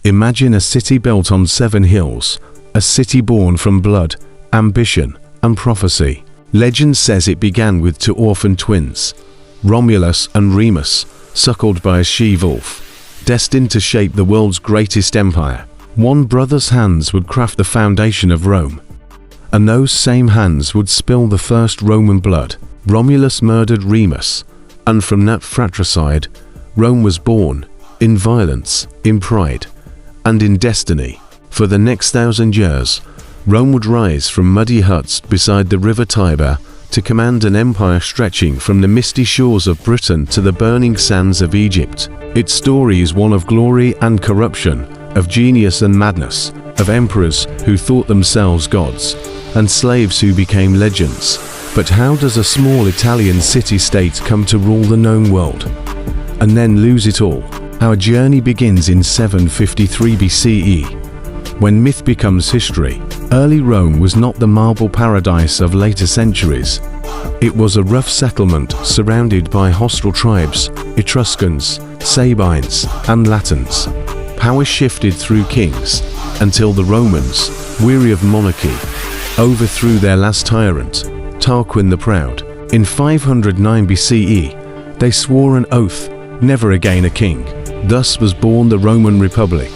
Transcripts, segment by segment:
Imagine a city built on 7 hills, a city born from blood, ambition, and prophecy. Legend says it began with 2 orphan twins, Romulus and Remus, suckled by a she-wolf, destined to shape the world's greatest empire. One brother's hands would craft the foundation of Rome, and those same hands would spill the first Roman blood. Romulus murdered Remus, and from that fratricide, Rome was born, in violence, in pride, and in destiny. For the next 1,000 years, Rome would rise from muddy huts beside the river Tiber to command an empire stretching from the misty shores of Britain to the burning sands of Egypt. Its story is one of glory and corruption, of genius and madness, of emperors who thought themselves gods, and slaves who became legends. But how does a small Italian city-state come to rule the known world, and then lose it all? Our journey begins in 753 BCE, when myth becomes history. Early Rome was not the marble paradise of later centuries. It was a rough settlement surrounded by hostile tribes, Etruscans, Sabines, and Latins. Power shifted through kings, until the Romans, weary of monarchy, overthrew their last tyrant, Tarquin the Proud. In 509 BCE, they swore an oath, never again a king. Thus was born the Roman Republic,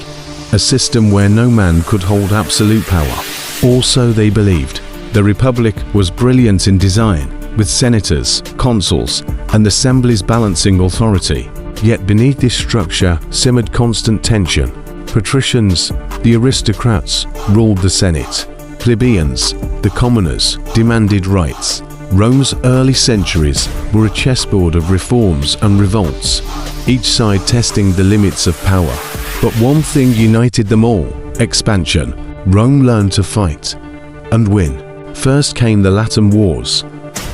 a system where no man could hold absolute power. Also they believed. The Republic was brilliant in design, with senators, consuls, and assemblies balancing authority. Yet beneath this structure simmered constant tension. Patricians, the aristocrats, ruled the Senate. Plebeians, the commoners, demanded rights. Rome's early centuries were a chessboard of reforms and revolts, each side testing the limits of power. But one thing united them all: expansion. Rome learned to fight and win. First came the Latin Wars,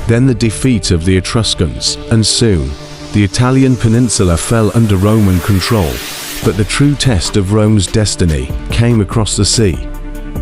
then the defeat of the Etruscans, and soon the Italian peninsula fell under Roman control. But the true test of Rome's destiny came across the sea,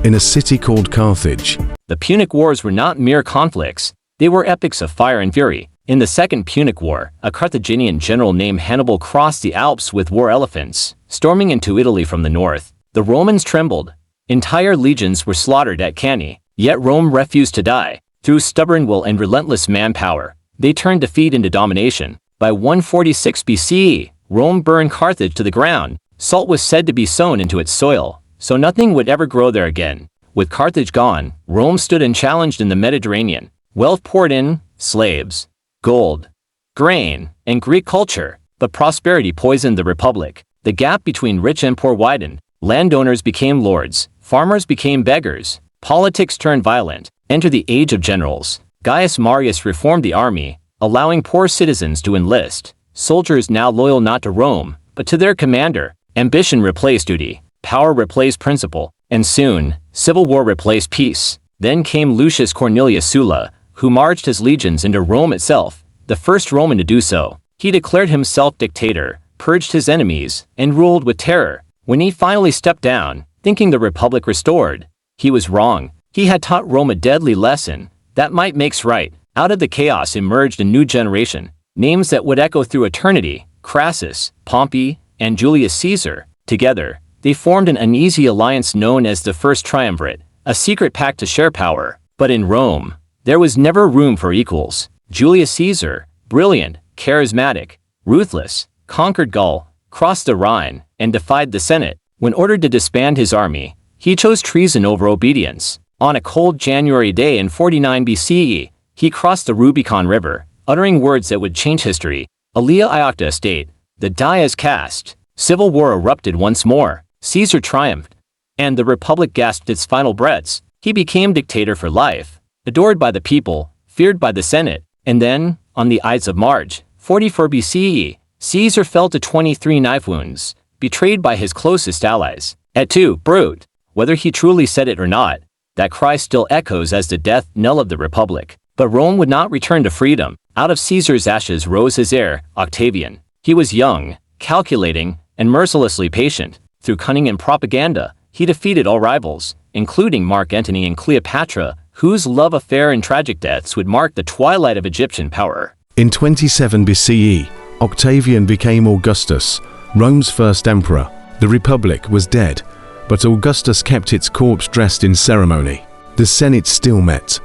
in a city called Carthage. The Punic Wars were not mere conflicts, they were epics of fire and fury. In the Second Punic War, a Carthaginian general named Hannibal crossed the Alps with war elephants, storming into Italy from the north. The Romans trembled. Entire legions were slaughtered at Cannae, yet Rome refused to die. Through stubborn will and relentless manpower, they turned defeat into domination. By 146 BCE, Rome burned Carthage to the ground. Salt was said to be sown into its soil, so nothing would ever grow there again. With Carthage gone, Rome stood unchallenged in the Mediterranean. Wealth poured in, slaves, gold, grain, and Greek culture, but prosperity poisoned the republic. The gap between rich and poor widened. Landowners became lords, farmers became beggars, politics turned violent. Enter the age of generals. Gaius Marius reformed the army, allowing poor citizens to enlist. Soldiers now loyal not to Rome, but to their commander. Ambition replaced duty, power replaced principle, and soon, civil war replaced peace. Then came Lucius Cornelius Sulla, who marched his legions into Rome itself, the first Roman to do so. He declared himself dictator, purged his enemies, and ruled with terror. When he finally stepped down, thinking the republic restored, he was wrong. He had taught Rome a deadly lesson. That might makes right. Out of the chaos emerged a new generation. Names that would echo through eternity: Crassus, Pompey, and Julius Caesar. Together, they formed an uneasy alliance known as the First Triumvirate, a secret pact to share power. But in Rome, there was never room for equals. Julius Caesar, brilliant, charismatic, ruthless, conquered Gaul, crossed the Rhine, and defied the Senate. When ordered to disband his army, he chose treason over obedience. On a cold January day in 49 BCE, he crossed the Rubicon River, uttering words that would change history. Alia Iacta state, "The die is cast." Civil war erupted once more. Caesar triumphed, and the republic gasped its final breaths. He became dictator for life, adored by the people, feared by the Senate. And then, on the Ides of March, 44 BCE, Caesar fell to 23 knife wounds, betrayed by his closest allies. Et tu, Brute! Whether he truly said it or not, that cry still echoes as the death knell of the republic. But Rome would not return to freedom. Out of Caesar's ashes rose his heir, Octavian. He was young, calculating, and mercilessly patient. Through cunning and propaganda, he defeated all rivals, including Mark Antony and Cleopatra, whose love affair and tragic deaths would mark the twilight of Egyptian power. In 27 BCE, Octavian became Augustus, Rome's first emperor. The Republic was dead, but Augustus kept its corpse dressed in ceremony. The Senate still met.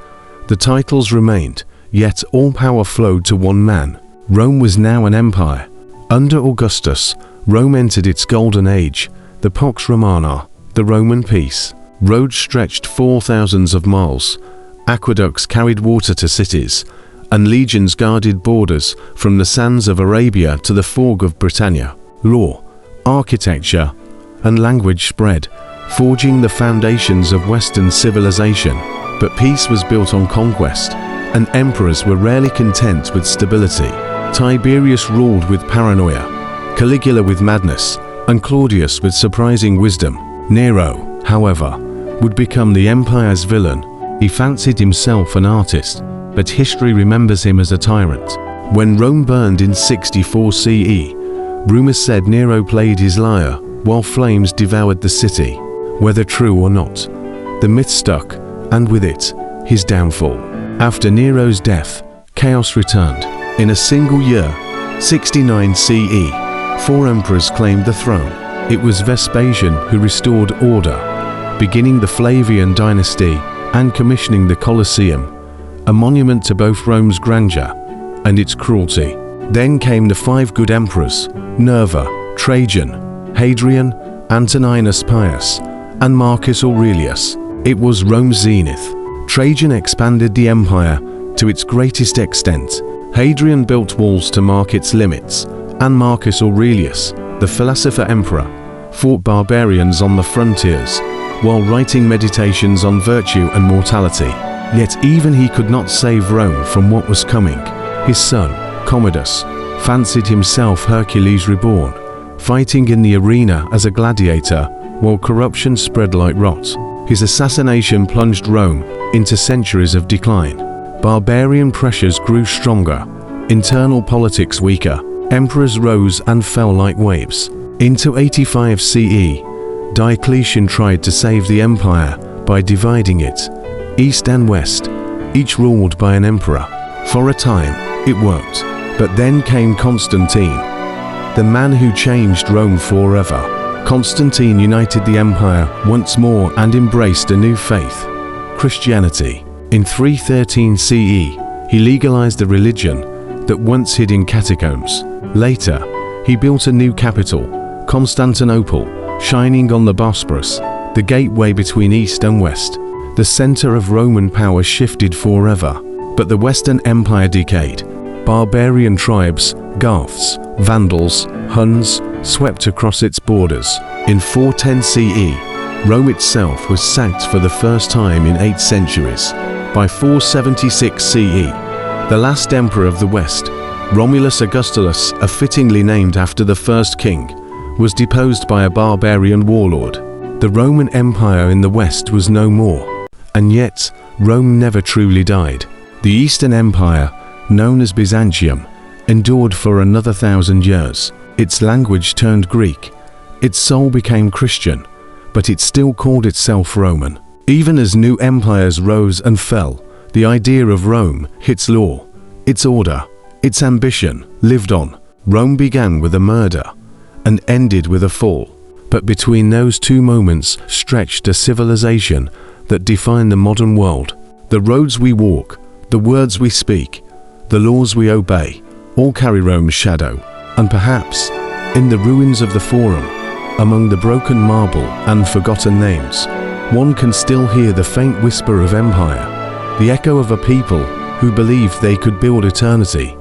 The titles remained, yet all power flowed to one man. Rome was now an empire. Under Augustus, Rome entered its golden age, the Pax Romana, the Roman peace. Roads stretched for thousands of miles, aqueducts carried water to cities, and legions guarded borders from the sands of Arabia to the fog of Britannia. Law, architecture, and language spread, forging the foundations of Western civilization. But peace was built on conquest, and emperors were rarely content with stability. Tiberius ruled with paranoia, Caligula with madness, and Claudius with surprising wisdom. Nero, however, would become the empire's villain. He fancied himself an artist, but history remembers him as a tyrant. When Rome burned in 64 CE, rumors said Nero played his lyre while flames devoured the city. Whether true or not, the myth stuck, and with it, his downfall. After Nero's death, chaos returned. In a single year, 69 CE, 4 emperors claimed the throne. It was Vespasian who restored order, beginning the Flavian dynasty and commissioning the Colosseum, a monument to both Rome's grandeur and its cruelty. Then came the 5 good emperors: Nerva, Trajan, Hadrian, Antoninus Pius, and Marcus Aurelius. It was Rome's zenith. Trajan expanded the empire to its greatest extent. Hadrian built walls to mark its limits, and Marcus Aurelius, the philosopher emperor, fought barbarians on the frontiers while writing meditations on virtue and mortality. Yet even he could not save Rome from what was coming. His son, Commodus, fancied himself Hercules reborn, fighting in the arena as a gladiator while corruption spread like rot. His assassination plunged Rome into centuries of decline. Barbarian pressures grew stronger, internal politics weaker. Emperors rose and fell like waves. Into 85 CE, Diocletian tried to save the empire by dividing it, east and west, each ruled by an emperor. For a time, it worked. But then came Constantine, the man who changed Rome forever. Constantine united the empire once more and embraced a new faith, Christianity. In 313 CE, he legalized a religion that once hid in catacombs. Later, he built a new capital, Constantinople, shining on the Bosporus, the gateway between East and West. The center of Roman power shifted forever, but the Western Empire decayed. Barbarian tribes, Goths, Vandals, Huns, swept across its borders. In 410 CE, Rome itself was sacked for the first time in 8 centuries. By 476 CE, the last emperor of the West, Romulus Augustulus, fittingly named after the first king, was deposed by a barbarian warlord. The Roman Empire in the West was no more. And yet, Rome never truly died. The Eastern Empire, known as Byzantium, endured for another 1,000 years. Its language turned Greek. Its soul became Christian, but it still called itself Roman. Even as new empires rose and fell, the idea of Rome, its law, its order, its ambition, lived on. Rome began with a murder and ended with a fall. But between those two moments stretched a civilization that defined the modern world. The roads we walk, the words we speak, the laws we obey, all carry Rome's shadow. And perhaps, in the ruins of the Forum, among the broken marble and forgotten names, one can still hear the faint whisper of empire, the echo of a people who believed they could build eternity